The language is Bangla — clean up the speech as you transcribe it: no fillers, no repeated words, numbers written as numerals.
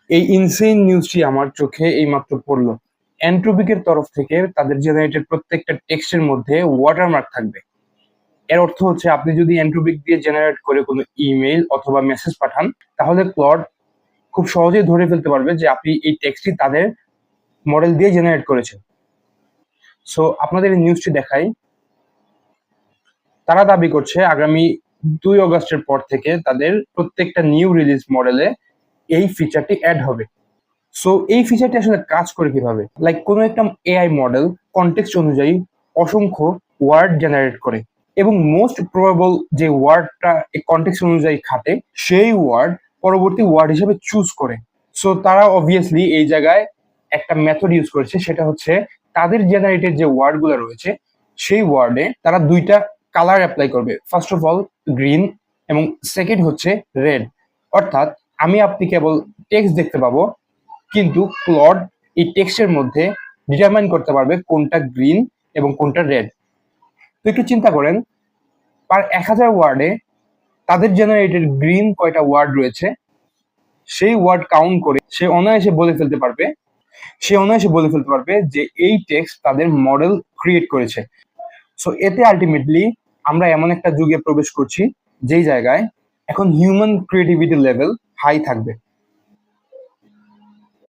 এই ইনসেইন নিউজটি আমার চোখে এইমাত্র পড়লো। অ্যান্ট্রোপিকের তরফ থেকে তাদের জেনারেটেড প্রত্যেকটা টেক্সটের মধ্যে ওয়াটারমার্ক থাকবে। এর অর্থ হচ্ছে আপনি যদি অ্যান্ট্রোপিক দিয়ে জেনারেট করে কোনো ইমেইল অথবা মেসেজ পাঠান, তাহলে ক্লড খুব সহজেই ধরে ফেলতে পারবে যে আপনি এই টেক্সটটি তাদের মডেল দিয়ে জেনারেট করেছেন। সো আপনাদের এই নিউজটি দেখাই। তারা দাবি করছে আগামী 2 অগস্টের পর থেকে তাদের প্রত্যেকটা নিউ রিলিজ মডেলে এই ফিচারটি অ্যাড হবে। সো এই ফিচারটি আসলে কাজ করে কিভাবে? লাইক কোনো একটা এআই মডেল কনটেক্সট অনুযায়ী অসংখ্য ওয়ার্ড জেনারেট করে এবং মোস্ট প্রবাবল যে ওয়ার্ডটা এই কনটেক্সট অনুযায়ী খাটে সেই ওয়ার্ড পরবর্তী ওয়ার্ড হিসেবে চুজ করে। সো তারা অবভিয়াসলি এই জায়গায় একটা মেথড ইউজ করেছে, সেটা হচ্ছে তাদের জেনারেটেড যে ওয়ার্ডগুলো রয়েছে সেই ওয়ার্ডে তারা দুইটা কালার অ্যাপ্লাই করবে। ফার্স্ট অফ অল গ্রিন এবং সেকেন্ড হচ্ছে রেড। অর্থাৎ আপনি কেবল টেক্সট দেখতে পাবো, কিন্তু ক্লড এই টেক্সটের মধ্যে ডিটারমাইন করতে পারবে কোনটা গ্রিন এবং কোনটা রেড। তো একটু চিন্তা করেন, পার 1000 ওয়ার্ডে তাদের জেনারেটেড গ্রিন কয়টা ওয়ার্ড রয়েছে সেই ওয়ার্ড কাউন্ট করে সে অনায়াসে বলে ফেলতে পারবে যে এই টেক্সট তাদের মডেল ক্রিয়েট করেছে। সো এতে আলটিমেটলি আমরা এমন একটা যুগে প্রবেশ করছি যেই জায়গায় এখন হিউম্যান ক্রিয়েটিভিটি লেভেল হাই থাকবে।